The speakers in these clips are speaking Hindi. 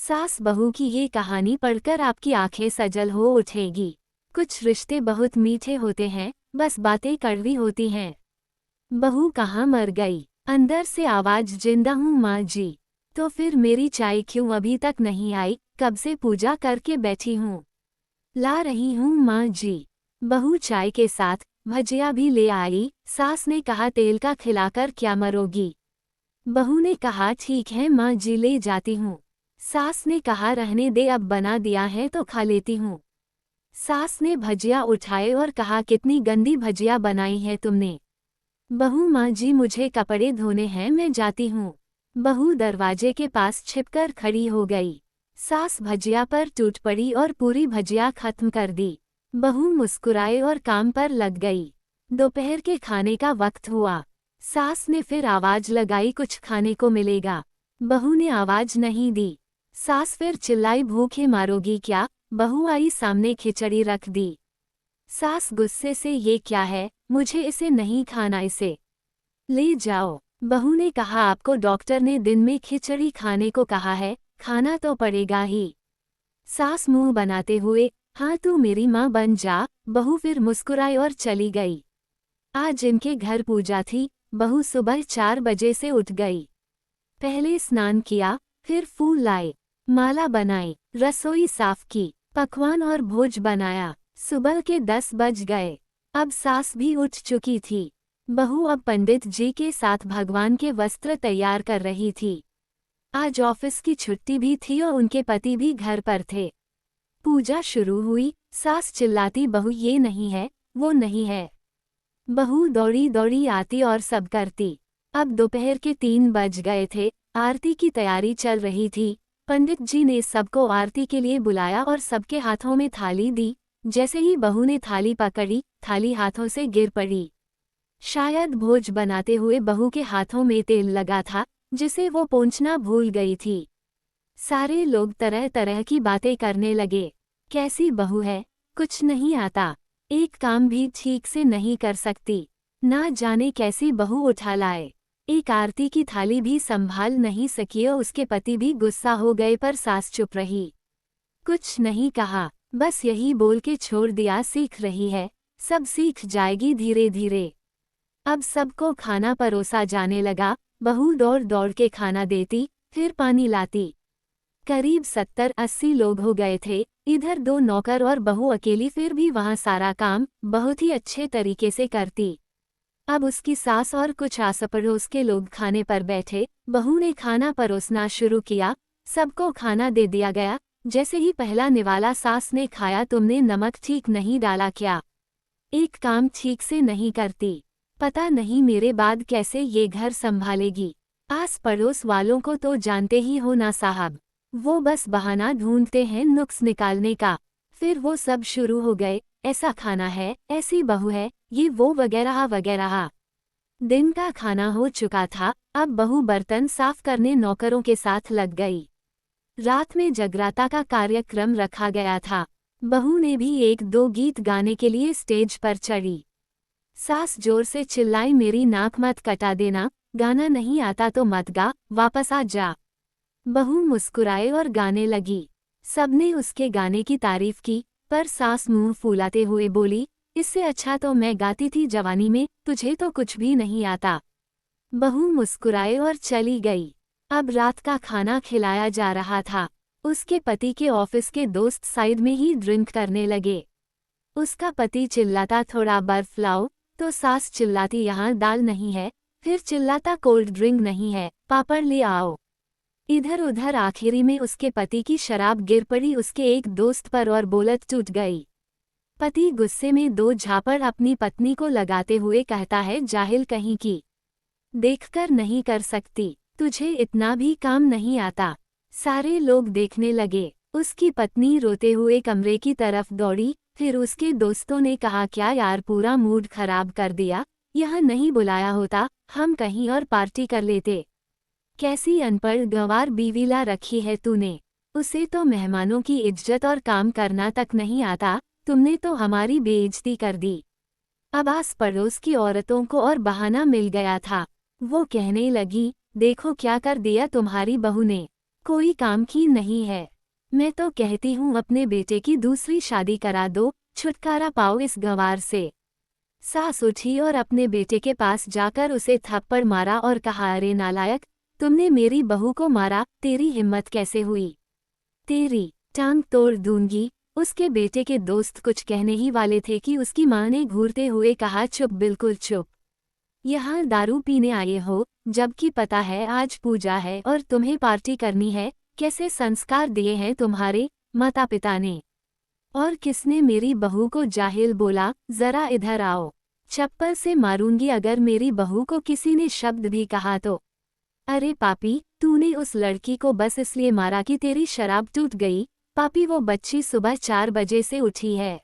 सास बहू की ये कहानी पढ़कर आपकी आंखें सजल हो उठेगी। कुछ रिश्ते बहुत मीठे होते हैं, बस बातें कड़वी होती हैं। बहू कहाँ मर गई? अंदर से आवाज, जिंदा हूँ माँ जी। तो फिर मेरी चाय क्यों अभी तक नहीं आई? कब से पूजा करके बैठी हूँ, ला रही हूँ माँ जी। बहू चाय के साथ भजिया भी ले आई। सास ने कहा, तेल का खिलाकर क्या मरोगी? बहू ने कहा, ठीक है माँ जी, ले जाती हूँ। सास ने कहा, रहने दे, अब बना दिया है तो खा लेती हूँ। सास ने भजिया उठाए और कहा, कितनी गंदी भजिया बनाई है तुमने। बहू, माँ जी मुझे कपड़े धोने हैं, मैं जाती हूँ। बहू दरवाजे के पास छिपकर खड़ी हो गई। सास भजिया पर टूट पड़ी और पूरी भजिया खत्म कर दी। बहू मुस्कुराए और काम पर लग गई। दोपहर के खाने का वक्त हुआ। सास ने फिर आवाज लगाई, कुछ खाने को मिलेगा? बहू ने आवाज नहीं दी। सास फिर चिल्लाई, भूखे मारोगी क्या? बहू आई सामने, खिचड़ी रख दी। सास गुस्से से, ये क्या है? मुझे इसे नहीं खाना, इसे ले जाओ। बहू ने कहा, आपको डॉक्टर ने दिन में खिचड़ी खाने को कहा है, खाना तो पड़ेगा ही। सास मुंह बनाते हुए, हाँ तू मेरी माँ बन जा। बहू फिर मुस्कुराई और चली गई। आज इनके घर पूजा थी। बहू सुबह 4 बजे से उठ गई। पहले स्नान किया, फिर फूल लाए, माला बनाई, रसोई साफ की, पकवान और भोज बनाया। सुबह के 10 बज गए। अब सास भी उठ चुकी थी। बहू अब पंडित जी के साथ भगवान के वस्त्र तैयार कर रही थी। आज ऑफिस की छुट्टी भी थी और उनके पति भी घर पर थे। पूजा शुरू हुई। सास चिल्लाती, बहू ये नहीं है, वो नहीं है। बहू दौड़ी दौड़ी आती और सब करती। अब दोपहर के 3 बज गए थे। आरती की तैयारी चल रही थी। पंडित जी ने सबको आरती के लिए बुलाया और सबके हाथों में थाली दी। जैसे ही बहू ने थाली पकड़ी, थाली हाथों से गिर पड़ी। शायद भोज बनाते हुए बहू के हाथों में तेल लगा था, जिसे वो पोंछना भूल गई थी। सारे लोग तरह तरह की बातें करने लगे। कैसी बहू है, कुछ नहीं आता, एक काम भी ठीक से नहीं कर सकती, ना जाने कैसी बहू उठा लाए। एक आरती की थाली भी संभाल नहीं सकी और उसके पति भी गुस्सा हो गए, पर सास चुप रही, कुछ नहीं कहा, बस यही बोल के छोड़ दिया, सीख रही है, सब सीख जाएगी धीरे धीरे। अब सबको खाना परोसा जाने लगा। बहू दौड़ दौड़ के खाना देती, फिर पानी लाती। करीब 70-80 लोग हो गए थे। इधर 2 नौकर और बहू अकेली, फिर भी वहाँ सारा काम बहुत ही अच्छे तरीके से करती। अब उसकी सास और कुछ आस पड़ोस के लोग खाने पर बैठे। बहू ने खाना परोसना शुरू किया। सबको खाना दे दिया गया। जैसे ही पहला निवाला सास ने खाया, तुमने नमक ठीक नहीं डाला क्या? एक काम ठीक से नहीं करती, पता नहीं मेरे बाद कैसे ये घर संभालेगी। आस पड़ोस वालों को तो जानते ही हो ना साहब, वो बस बहाना ढूंढते हैं नुक्स निकालने का। फिर वो सब शुरू हो गए, ऐसा खाना है, ऐसी बहू है, ये वो वगैरह वगैरह। दिन का खाना हो चुका था। अब बहू बर्तन साफ करने नौकरों के साथ लग गई। रात में जगराता का कार्यक्रम रखा गया था। बहू ने भी 1-2 गीत गाने के लिए स्टेज पर चढ़ी। सास जोर से चिल्लाई, मेरी नाक मत कटा देना, गाना नहीं आता तो मत गा, वापस आ जा। बहू मुस्कुराए और गाने लगी। सबने उसके गाने की तारीफ की, पर सास मुंह फुलाते हुए बोली, इससे अच्छा तो मैं गाती थी जवानी में, तुझे तो कुछ भी नहीं आता। बहू मुस्कुराए और चली गई। अब रात का खाना खिलाया जा रहा था। उसके पति के ऑफिस के दोस्त साइड में ही ड्रिंक करने लगे। उसका पति चिल्लाता, थोड़ा बर्फ लाओ, तो सास चिल्लाती, यहाँ दाल नहीं है, फिर चिल्लाता, कोल्ड ड्रिंक नहीं है, पापड़ ले आओ। इधर उधर आखिरी में उसके पति की शराब गिर पड़ी उसके एक दोस्त पर और बोलत टूट गई। पति गुस्से में 2 झापड़ अपनी पत्नी को लगाते हुए कहता है, जाहिल कहीं की, देखकर नहीं कर सकती, तुझे इतना भी काम नहीं आता। सारे लोग देखने लगे। उसकी पत्नी रोते हुए कमरे की तरफ दौड़ी। फिर उसके दोस्तों ने कहा, क्या यार, पूरा मूड खराब कर दिया, यह नहीं बुलाया होता, हम कहीं और पार्टी कर लेते। कैसी अनपढ़ गंवार बीवी ला रखी है तूने, उसे तो मेहमानों की इज्जत और काम करना तक नहीं आता, तुमने तो हमारी बेइज्जती कर दी। अब आस पड़ोस की औरतों को और बहाना मिल गया था। वो कहने लगी, देखो क्या कर दिया तुम्हारी बहू ने, कोई काम की नहीं है। मैं तो कहती हूँ अपने बेटे की दूसरी शादी करा दो, छुटकारा पाओ इस गंवार से। सास उठी और अपने बेटे के पास जाकर उसे थप्पड़ मारा और कहा, अरे नालायक, तुमने मेरी बहू को मारा, तेरी हिम्मत कैसे हुई? तेरी टांग तोड़ दूंगी। उसके बेटे के दोस्त कुछ कहने ही वाले थे कि उसकी मां ने घूरते हुए कहा, चुप, बिल्कुल चुप। यहाँ दारू पीने आए हो, जबकि पता है आज पूजा है और तुम्हें पार्टी करनी है। कैसे संस्कार दिए हैं तुम्हारे माता पिता ने? और किसने मेरी बहू को जाहिल बोला? जरा इधर आओ, चप्पल से मारूंगी अगर मेरी बहू को किसी ने शब्द भी कहा तो। अरे पापी, तूने उस लड़की को बस इसलिए मारा कि तेरी शराब टूट गई? पापी, वो बच्ची सुबह 4 बजे से उठी है,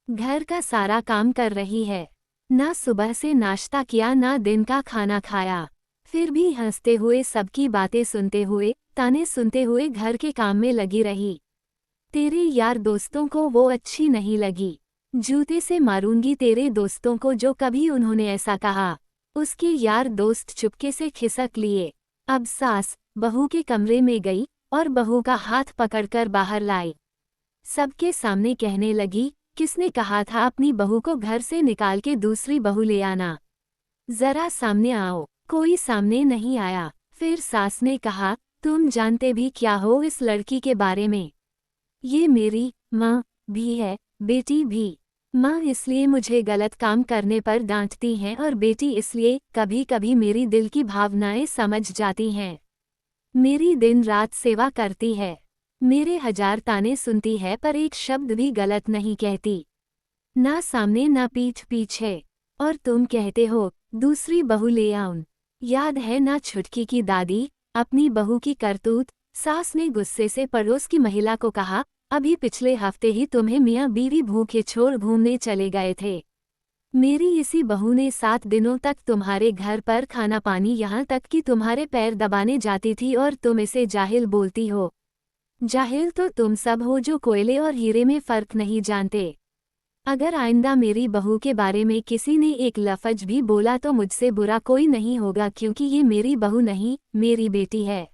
घर का सारा काम कर रही है, ना सुबह से नाश्ता किया ना दिन का खाना खाया, फिर भी हंसते हुए सबकी बातें सुनते हुए, ताने सुनते हुए घर के काम में लगी रही। तेरे यार दोस्तों को वो अच्छी नहीं लगी। जूते से मारूंगी तेरे दोस्तों को जो कभी उन्होंने ऐसा कहा। उसके यार दोस्त चुपके से खिसक लिए। अब सास बहू के कमरे में गई और बहू का हाथ पकड़कर बाहर लाई। सबके सामने कहने लगी, किसने कहा था अपनी बहू को घर से निकाल के दूसरी बहू ले आना? जरा सामने आओ। कोई सामने नहीं आया। फिर सास ने कहा, तुम जानते भी क्या हो इस लड़की के बारे में? ये मेरी माँ भी है, बेटी भी। माँ इसलिए मुझे गलत काम करने पर डांटती हैं और बेटी इसलिए कभी कभी मेरी दिल की भावनाएं समझ जाती हैं। मेरी दिन रात सेवा करती है, मेरे 1000 ताने सुनती है पर एक शब्द भी गलत नहीं कहती, ना सामने ना पीठ पीछे। और तुम कहते हो दूसरी बहू ले आऊं? याद है ना छुटकी की दादी, अपनी बहू की करतूत? सास ने गुस्से से पड़ोस की महिला को कहा, अभी पिछले हफ्ते ही तुम्हें मियाँ बीवी भूखे छोड़ घूमने चले गए थे। मेरी इसी बहू ने 7 दिनों तक तुम्हारे घर पर खाना पानी, यहाँ तक कि तुम्हारे पैर दबाने जाती थी और तुम इसे जाहिल बोलती हो। जाहिल तो तुम सब हो जो कोयले और हीरे में फर्क नहीं जानते। अगर आइंदा मेरी बहू के बारे में किसी ने एक लफ्ज भी बोला तो मुझसे बुरा कोई नहीं होगा, क्योंकि ये मेरी बहू नहीं, मेरी बेटी है।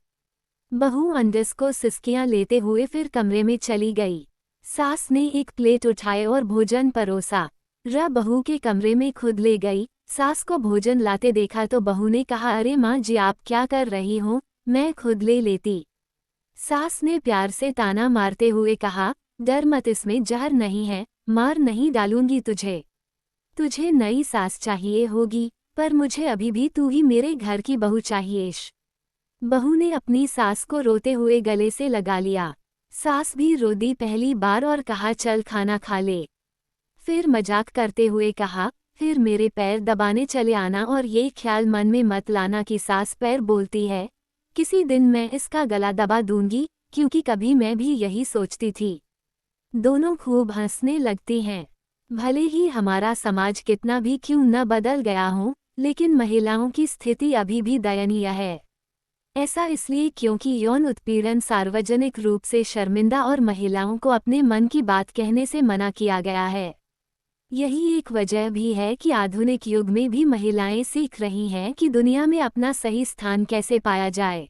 बहू अंडस को सिसकियां लेते हुए फिर कमरे में चली गई। सास ने एक प्लेट उठाए और भोजन परोसा। बहू के कमरे में खुद ले गई। सास को भोजन लाते देखा तो बहू ने कहा, अरे माँ जी, आप क्या कर रही हो, मैं खुद ले लेती। सास ने प्यार से ताना मारते हुए कहा, डर मत, इसमें जहर नहीं है, मार नहीं डालूंगी तुझे। तुझे नई सास चाहिए होगी, पर मुझे अभी भी तू ही मेरे घर की बहू चाहिएश। बहू ने अपनी सास को रोते हुए गले से लगा लिया। सास भी रो दी पहली बार और कहा, चल खाना खा ले। फिर मजाक करते हुए कहा, फिर मेरे पैर दबाने चले आना और ये ख्याल मन में मत लाना कि सास पैर बोलती है। किसी दिन मैं इसका गला दबा दूंगी, क्योंकि कभी मैं भी यही सोचती थी। दोनों खूब हंसने लगती हैं। भले ही हमारा समाज कितना भी क्यों न बदल गया हो, लेकिन महिलाओं की स्थिति अभी भी दयनीय है। ऐसा इसलिए क्योंकि यौन उत्पीड़न सार्वजनिक रूप से शर्मिंदा और महिलाओं को अपने मन की बात कहने से मना किया गया है। यही एक वजह भी है कि आधुनिक युग में भी महिलाएं सीख रही हैं कि दुनिया में अपना सही स्थान कैसे पाया जाए।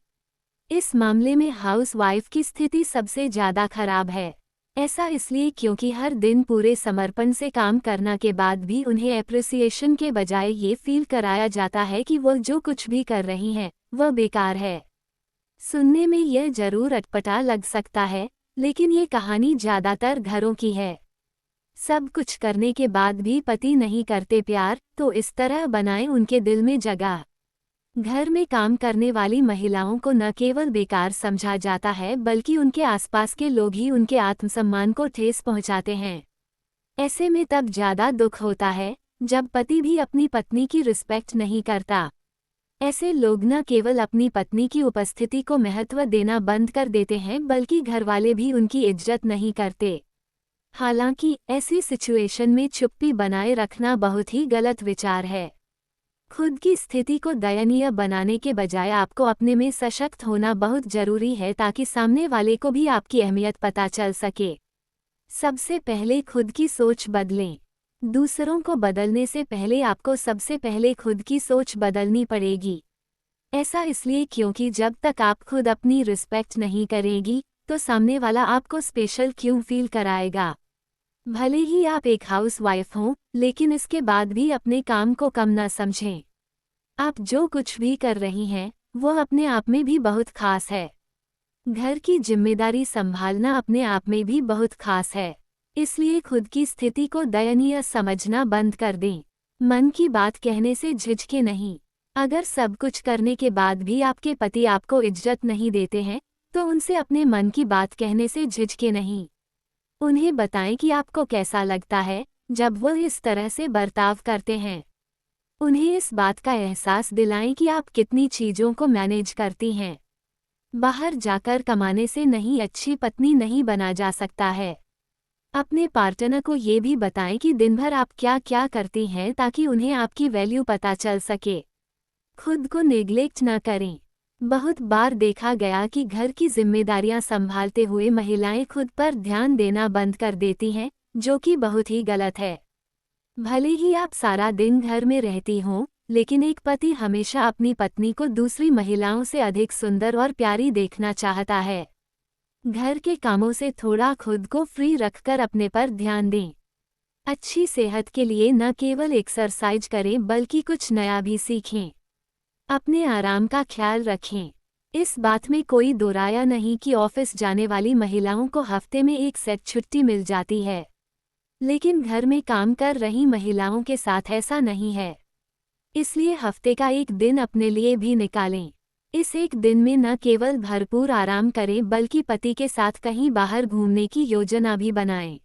इस मामले में हाउसवाइफ की स्थिति सबसे ज़्यादा खराब है। ऐसा इसलिए क्योंकि हर दिन पूरे समर्पण से काम करना के बाद भी उन्हें एप्रिसिएशन के बजाय ये फील कराया जाता है कि वह जो कुछ भी कर रही हैं वह बेकार है। सुनने में यह जरूर अटपटा लग सकता है, लेकिन ये कहानी ज़्यादातर घरों की है। सब कुछ करने के बाद भी पति नहीं करते प्यार, तो इस तरह बनाएं उनके दिल में जगह। घर में काम करने वाली महिलाओं को न केवल बेकार समझा जाता है, बल्कि उनके आसपास के लोग ही उनके आत्मसम्मान को ठेस पहुंचाते हैं। ऐसे में तब ज़्यादा दुख होता है जब पति भी अपनी पत्नी की रिस्पेक्ट नहीं करता। ऐसे लोग न केवल अपनी पत्नी की उपस्थिति को महत्व देना बंद कर देते हैं, बल्कि घरवाले भी उनकी इज्जत नहीं करते। हालांकि ऐसी सिचुएशन में चुप्पी बनाए रखना बहुत ही गलत विचार है। खुद की स्थिति को दयनीय बनाने के बजाय आपको अपने में सशक्त होना बहुत जरूरी है, ताकि सामने वाले को भी आपकी अहमियत पता चल सके। सबसे पहले खुद की सोच बदलें। दूसरों को बदलने से पहले आपको सबसे पहले खुद की सोच बदलनी पड़ेगी। ऐसा इसलिए क्योंकि जब तक आप खुद अपनी रिस्पेक्ट नहीं करेगी तो सामने वाला आपको स्पेशल क्यों फील कराएगा। भले ही आप एक हाउस वाइफ हों, लेकिन इसके बाद भी अपने काम को कम न समझें। आप जो कुछ भी कर रही हैं वो अपने आप में भी बहुत खास है। घर की जिम्मेदारी संभालना अपने आप में भी बहुत खास है, इसलिए खुद की स्थिति को दयनीय समझना बंद कर दें। मन की बात कहने से झिझके नहीं। अगर सब कुछ करने के बाद भी आपके पति आपको इज्जत नहीं देते हैं तो उनसे अपने मन की बात कहने से झिझके नहीं। उन्हें बताएं कि आपको कैसा लगता है जब वो इस तरह से बर्ताव करते हैं। उन्हें इस बात का एहसास दिलाएं कि आप कितनी चीज़ों को मैनेज करती हैं। बाहर जाकर कमाने से नहीं अच्छी पत्नी नहीं बना जा सकता है। अपने पार्टनर को ये भी बताएं कि दिन भर आप क्या क्या करती हैं ताकि उन्हें आपकी वैल्यू पता चल सके। खुद को नेग्लेक्ट न करें। बहुत बार देखा गया कि घर की जिम्मेदारियां संभालते हुए महिलाएं खुद पर ध्यान देना बंद कर देती हैं, जो कि बहुत ही गलत है। भले ही आप सारा दिन घर में रहती हों, लेकिन एक पति हमेशा अपनी पत्नी को दूसरी महिलाओं से अधिक सुंदर और प्यारी देखना चाहता है। घर के कामों से थोड़ा खुद को फ्री रखकर अपने पर ध्यान दें। अच्छी सेहत के लिए न केवल एक्सरसाइज करें बल्कि कुछ नया भी सीखें। अपने आराम का ख्याल रखें। इस बात में कोई दो राय नहीं कि ऑफिस जाने वाली महिलाओं को हफ्ते में एक सेट छुट्टी मिल जाती है, लेकिन घर में काम कर रही महिलाओं के साथ ऐसा नहीं है। इसलिए हफ्ते का एक दिन अपने लिए भी निकालें। इस एक दिन में न केवल भरपूर आराम करें बल्कि पति के साथ कहीं बाहर घूमने की योजना भी बनाएं।